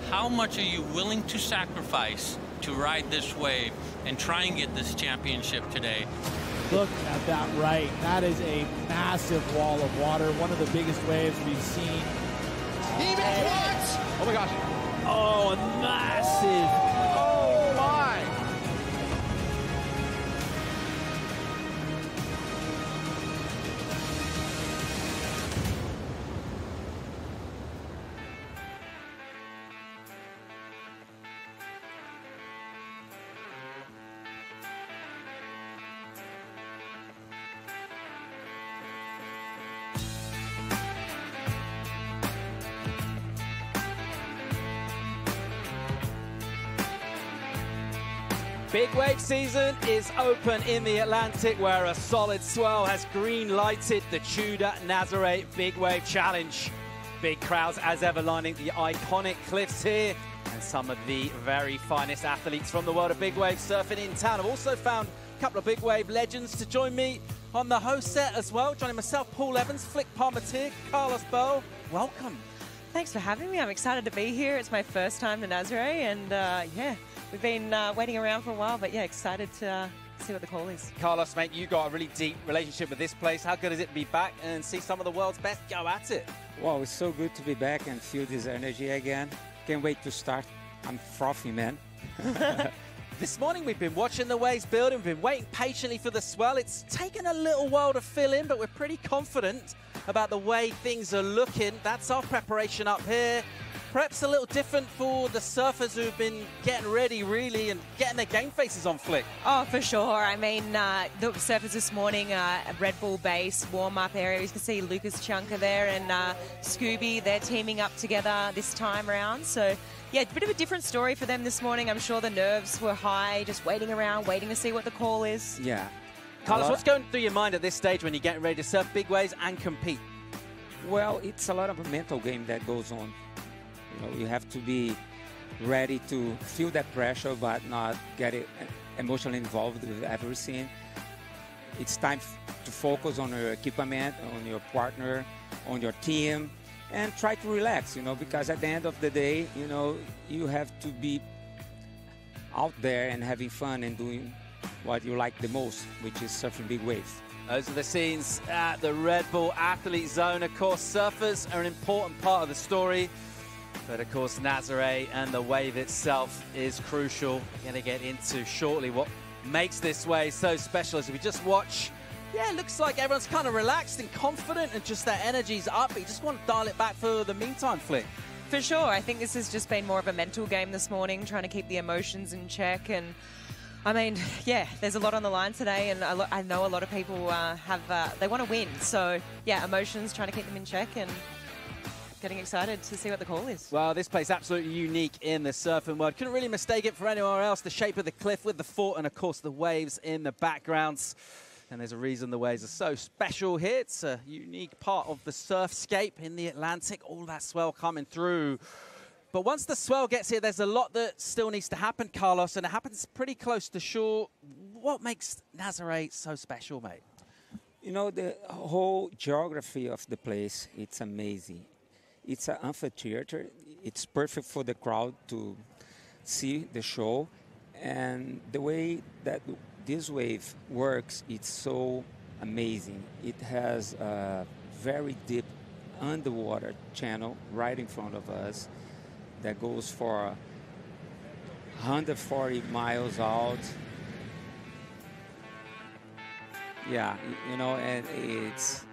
how much are you willing to sacrifice to ride this wave and try and get this championship today? Look at that right. That is a massive wall of water, one of the biggest waves we've seen. He made what? Oh my gosh. Oh, massive. Oh my. Big wave season is open in the Atlantic, where a solid swell has green-lighted the TUDOR Nazaré Big Wave Challenge. Big crowds as ever lining the iconic cliffs here, and some of the very finest athletes from the world of big wave surfing in town. I've also found a couple of big wave legends to join me on the host set as well. Joining myself, Paul Evans, Flick Palmatier, Carlos Bell. Welcome. Thanks for having me. I'm excited to be here. It's my first time to Nazaré, and yeah, we've been waiting around for a while, but yeah, excited to see what the call is. Carlos, mate, you got a really deep relationship with this place. How good is it to be back and see some of the world's best go at it? Wow, it's so good to be back and feel this energy again. Can't wait to start. I'm frothy, man. This morning we've been watching the waves build and we've been waiting patiently for the swell. It's taken a little while to fill in, but we're pretty confident about the way things are looking. That's our preparation up here. Perhaps a little different for the surfers who've been getting ready, really, and getting their game faces on, Flick. Oh, for sure. I mean, the surfers this morning, Red Bull base, warm-up area. You can see Lucas Chunka there and Scooby. They're teaming up together this time around. So, yeah, a bit of a different story for them this morning. I'm sure the nerves were high, just waiting around, waiting to see what the call is. Yeah. Carlos, what's going through your mind at this stage when you're getting ready to surf big waves and compete? Well, it's a lot of a mental game that goes on. You know, you have to be ready to feel that pressure, but not get emotionally involved with everything. It's time to focus on your equipment, on your partner, on your team, and try to relax, you know, because at the end of the day, you know, you have to be out there and having fun and doing what you like the most, which is surfing big waves. Those are the scenes at the Red Bull Athlete Zone. Of course, surfers are an important part of the story. But of course, Nazaré and the wave itself is crucial. We're going to get into shortly what makes this wave so special. As we just watch, yeah, it looks like everyone's kind of relaxed and confident and just their energy's up. But you just want to dial it back for the meantime, Flick. For sure. I think this has just been more of a mental game this morning, trying to keep the emotions in check. And I mean, yeah, there's a lot on the line today, and I know a lot of people they want to win. So yeah, emotions, trying to keep them in check, and getting excited to see what the call is. Well, this place absolutely unique in the surfing world. Couldn't really mistake it for anywhere else. The shape of the cliff with the fort and, of course, the waves in the backgrounds. And there's a reason the waves are so special here. It's a unique part of the surfscape in the Atlantic. All that swell coming through. But once the swell gets here, there's a lot that still needs to happen, Carlos, and it happens pretty close to shore. What makes Nazaré so special, mate? You know, the whole geography of the place, it's amazing. It's an amphitheater. It's perfect for the crowd to see the show. And the way that this wave works, it's so amazing. It has a very deep underwater channel right in front of us that goes for 140 miles out. Yeah, you know, and it's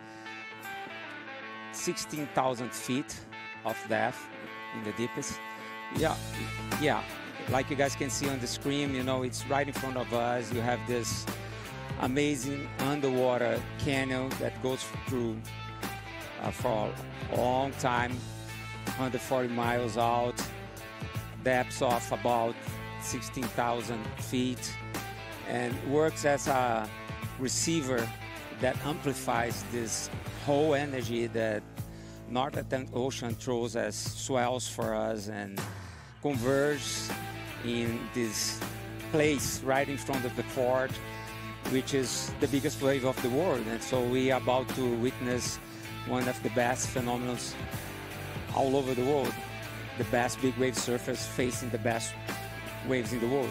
16,000 feet of depth in the deepest. Yeah, like you guys can see on the screen, you know, it's right in front of us. You have this amazing underwater canyon that goes through for a long time, 140 miles out, depths of about 16,000 feet, and works as a receiver that amplifies this whole energy that North Atlantic Ocean throws as swells for us and converges in this place right in front of the fort, which is the biggest wave of the world. And so we are about to witness one of the best phenomena all over the world. the best big wave surfers facing the best waves in the world.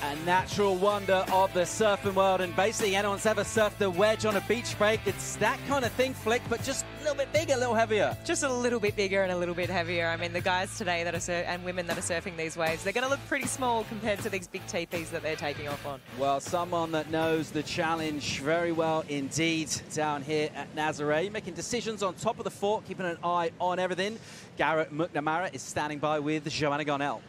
A natural wonder of the surfing world, and basically anyone's ever surfed the wedge on a beach break, it's that kind of thing, Flick, but just a little bit bigger, a little heavier. Just a little bit bigger and a little bit heavier. I mean, the guys today that are and women that are surfing these waves, they're going to look pretty small compared to these big teepees that they're taking off on. Well, someone that knows the challenge very well indeed down here at Nazaré, making decisions on top of the fort, keeping an eye on everything. Garrett McNamara is standing by with Joanna Garnell.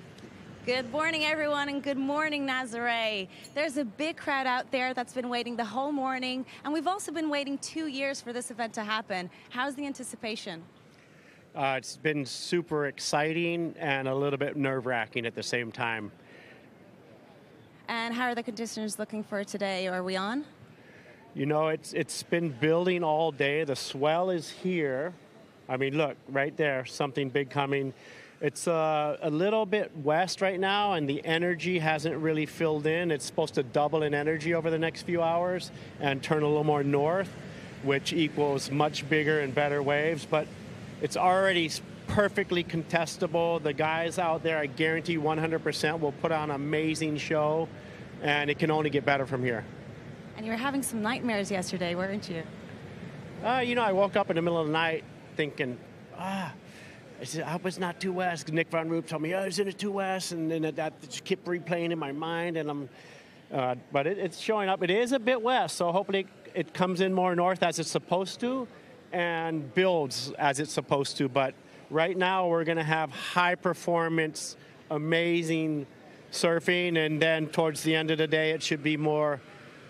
Good morning, everyone, and good morning, Nazaré. There's a big crowd out there that's been waiting the whole morning, and we've also been waiting 2 years for this event to happen. How's the anticipation? It's been super exciting and a little bit nerve-wracking at the same time. And how are the conditions looking for today? Are we on? You know, it's been building all day. The swell is here. I mean, look, right there, something big coming. It's a little bit west right now, and the energy hasn't really filled in. It's supposed to double in energy over the next few hours and turn a little more north, which equals much bigger and better waves. But it's already perfectly contestable. The guys out there, I guarantee 100%, will put on an amazing show, and it can only get better from here. And you were having some nightmares yesterday, weren't you? You know, I woke up in the middle of the night thinking, I said, I hope it's not too west. Nick Van Roop told me, oh, isn't it too west? And then that just kept replaying in my mind. And but it's showing up. It is a bit west, so hopefully it comes in more north as it's supposed to and builds as it's supposed to. But right now we're going to have high performance, amazing surfing. And then towards the end of the day, it should be more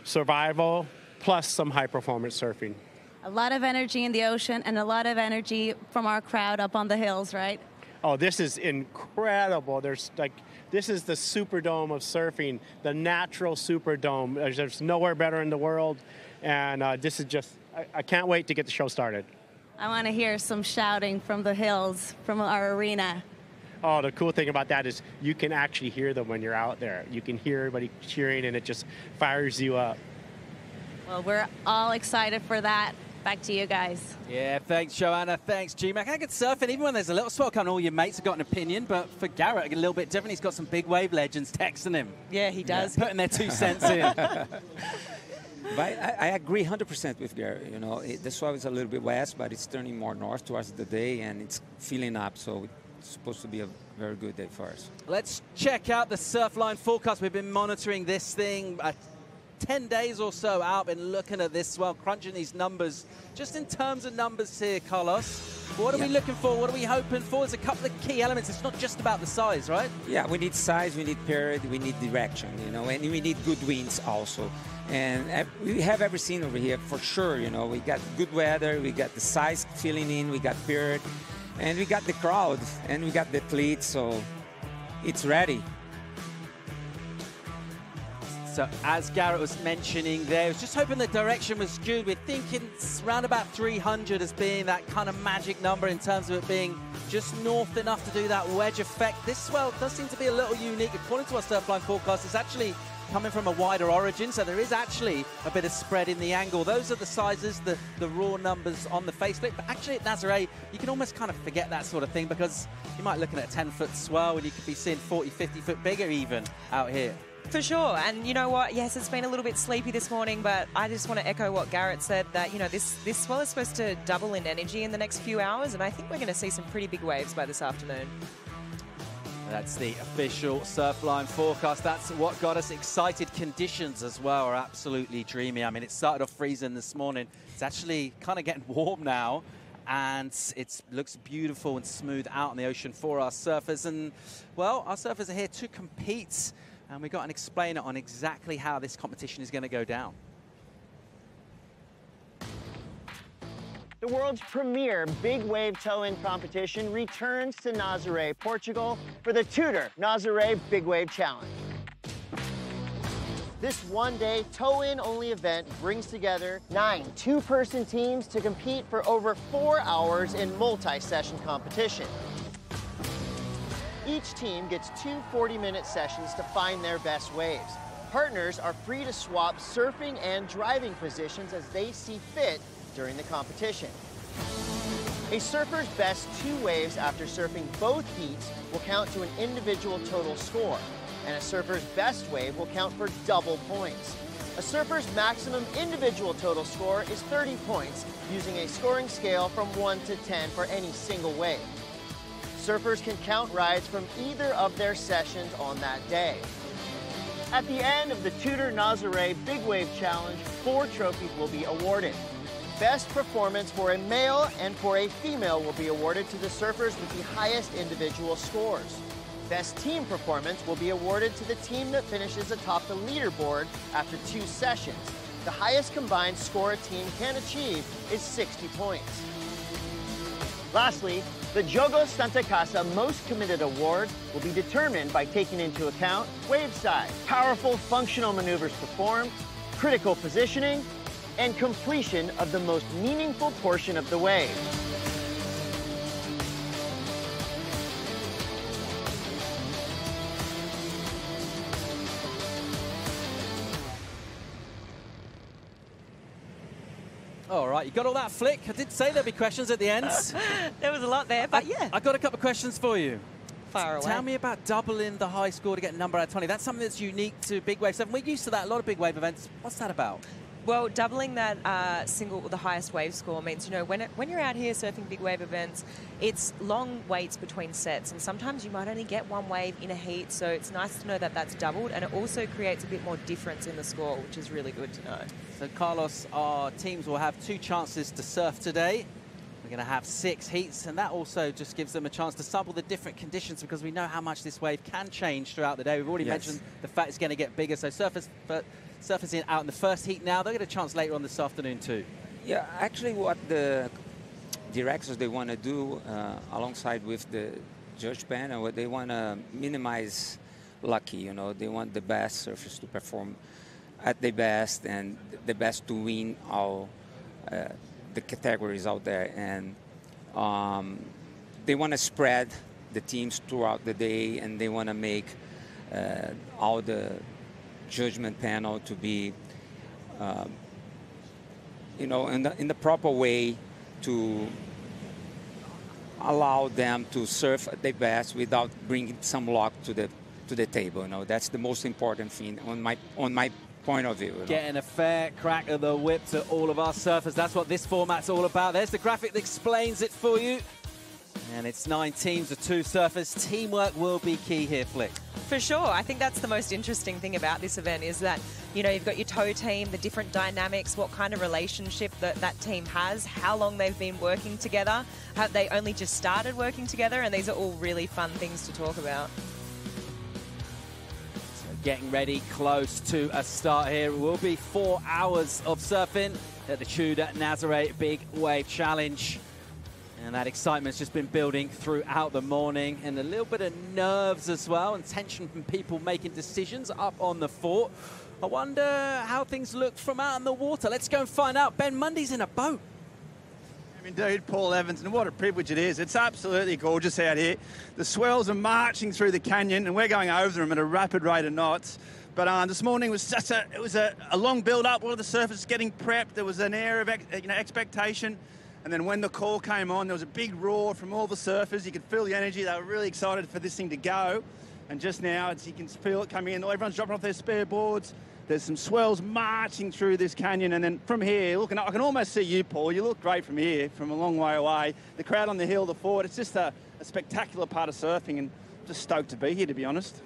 survival plus some high performance surfing. A lot of energy in the ocean and a lot of energy from our crowd up on the hills, right? Oh, this is incredible. This is the Superdome of surfing, the natural Superdome. There's nowhere better in the world, and this is just, I can't wait to get the show started. I want to hear some shouting from the hills, from our arena. Oh, the cool thing about that is you can actually hear them when you're out there. You can hear everybody cheering, and it just fires you up. Well, we're all excited for that. Back to you guys. Yeah, thanks, Joanna. Thanks, G-Mac. I get surfing, even when there's a little swell coming, all your mates have got an opinion, but for Garrett, a little bit different. He's got some big wave legends texting him. Yeah, he does. Yeah, putting their 2 cents in. But I agree 100% with Garrett. You know, the swell is a little bit west, but it's turning more north towards the day, and it's filling up, so it's supposed to be a very good day for us. Let's check out the Surfline forecast. We've been monitoring this thing 10 days or so out, been looking at this swell, crunching these numbers. Just in terms of numbers here, Carlos, what are we looking for? What are we hoping for? There's a couple of key elements. It's not just about the size, right? Yeah, we need size, we need period, we need direction, you know, and we need good winds also. And we have everything over here for sure, you know. We got good weather, we got the size filling in, we got period, and we got the crowd, and we got the cleats, so it's ready. So as Garrett was mentioning there, I was just hoping the direction was good. We're thinking around about 300 as being that kind of magic number in terms of it being just north enough to do that wedge effect. This swell does seem to be a little unique. According to our Surfline forecast, it's actually coming from a wider origin, so there is actually a bit of spread in the angle. Those are the sizes, the raw numbers on the faceplate. But actually at Nazaré, you can almost kind of forget that sort of thing because you might be looking at a 10-foot swell and you could be seeing 40, 50 foot bigger even out here. For sure, and you know what? Yes, it's been a little bit sleepy this morning, but I just want to echo what Garrett said, that, you know, this swell is supposed to double in energy in the next few hours, and I think we're going to see some pretty big waves by this afternoon. That's the official Surfline forecast. That's what got us excited. Conditions as well are absolutely dreamy. I mean, it started off freezing this morning. It's actually kind of getting warm now, and it looks beautiful and smooth out in the ocean for our surfers. And, well, our surfers are here to compete, and we've got an explainer on exactly how this competition is going to go down. The world's premier big wave tow-in competition returns to Nazaré, Portugal for the TUDOR Nazaré Big Wave Challenge. This one-day tow-in only event brings together 9 two-person teams to compete for over 4 hours in multi-session competition. Each team gets 2 40-minute sessions to find their best waves. Partners are free to swap surfing and driving positions as they see fit during the competition. A surfer's best 2 waves after surfing both heats will count to an individual total score, and a surfer's best wave will count for double points. A surfer's maximum individual total score is 30 points, using a scoring scale from 1 to 10 for any single wave. Surfers can count rides from either of their sessions on that day. At the end of the TUDOR Nazaré Big Wave Challenge, 4 trophies will be awarded. Best performance for a male and for a female will be awarded to the surfers with the highest individual scores. Best team performance will be awarded to the team that finishes atop the leaderboard after 2 sessions. The highest combined score a team can achieve is 60 points. Lastly, the Jogos Santa Casa Most Committed Award will be determined by taking into account wave size, powerful functional maneuvers performed, critical positioning, and completion of the most meaningful portion of the wave. All right, you got all that, Flick? I did say there'd be questions at the end. There was a lot there, but yeah. I got a couple of questions for you. Far away. Tell me about doubling the high score to get a number out of 20. That's something that's unique to Big Wave 7. We're used to that, a lot of Big Wave events. What's that about? Well, doubling that the highest wave score means, you know, when you're out here surfing big wave events, it's long waits between sets, and sometimes you might only get 1 wave in a heat, so it's nice to know that that's doubled, and it also creates a bit more difference in the score, which is really good to know. So, Carlos, our teams will have 2 chances to surf today. We're going to have 6 heats, and that also just gives them a chance to sample the different conditions, because we know how much this wave can change throughout the day. We've already mentioned the fact it's going to get bigger, so surfers out in the first heat now. They'll get a chance later on this afternoon too. Yeah, actually what the directors they want to do alongside with the judge panel, what they want to minimize lucky, you know, they want the best surfers to perform at their best and the best to win all the categories out there, and they want to spread the teams throughout the day, and they want to make all the judgment panel to be, you know, in the proper way to allow them to surf at their best without bringing some luck to the table. You know, that's the most important thing on my point of view. Getting a fair crack of the whip to all of our surfers. That's what this format's all about. There's the graphic that explains it for you. And it's 9 teams of 2 surfers. Teamwork will be key here, Flick. For sure. I think that's the most interesting thing about this event is that, you know, you've got your tow team, the different dynamics, what kind of relationship that team has, how long they've been working together, have they only just started working together, and these are all really fun things to talk about. So getting ready close to a start here. It will be 4 hours of surfing at the TUDOR Nazaré Big Wave Challenge. And that excitement's just been building throughout the morning, and a little bit of nerves as well, and tension from people making decisions up on the fort. I wonder how things look from out in the water. Let's go and find out. Ben Mundy's in a boat. Indeed, Paul Evans, and what a privilege it is. It's absolutely gorgeous out here. The swells are marching through the canyon, and we're going over them at a rapid rate of knots. But this morning was just a long build-up. All of the surfers getting prepped. There was an air of expectation. And then when the call came on, there was a big roar from all the surfers. You could feel the energy. They were really excited for this thing to go. And just now, you can feel it coming in. Everyone's dropping off their spare boards. There's some swells marching through this canyon. And then from here, looking up, I can almost see you, Paul. You look great from here, from a long way away. The crowd on the hill, the fort. It's just a spectacular part of surfing, and just stoked to be here, to be honest.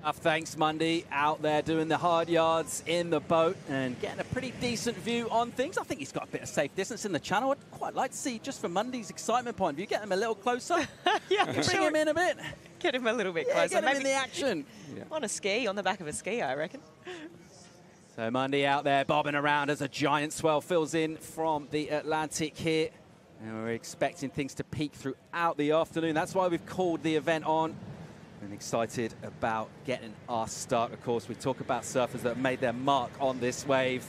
Thanks, Mundy, out there doing the hard yards in the boat and getting a pretty decent view on things. I think he's got a bit of safe distance in the channel. I'd quite like to see, just from Mundy's excitement point of view, get him a little closer. Yeah, bring him in a bit. Get him a little bit closer. Get him maybe in the action. On a ski, on the back of a ski, I reckon. So Mundy out there bobbing around as a giant swell fills in from the Atlantic here. And we're expecting things to peak throughout the afternoon. That's why we've called the event on. And excited about getting our start. Of course, we talk about surfers that have made their mark on this wave.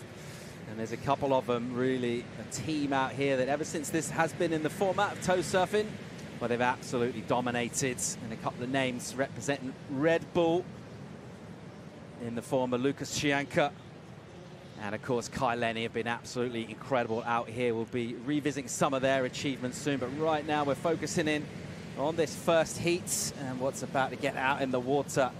And there's a couple of them, really, a team out here that ever since this has been in the format of tow surfing, well, they've absolutely dominated. And a couple of names representing Red Bull in the form of Lucas Chianca And of course, Kai Lenny have been absolutely incredible out here. We'll be revisiting some of their achievements soon, but right now we're focusing in on this first heat and what's about to get out in the water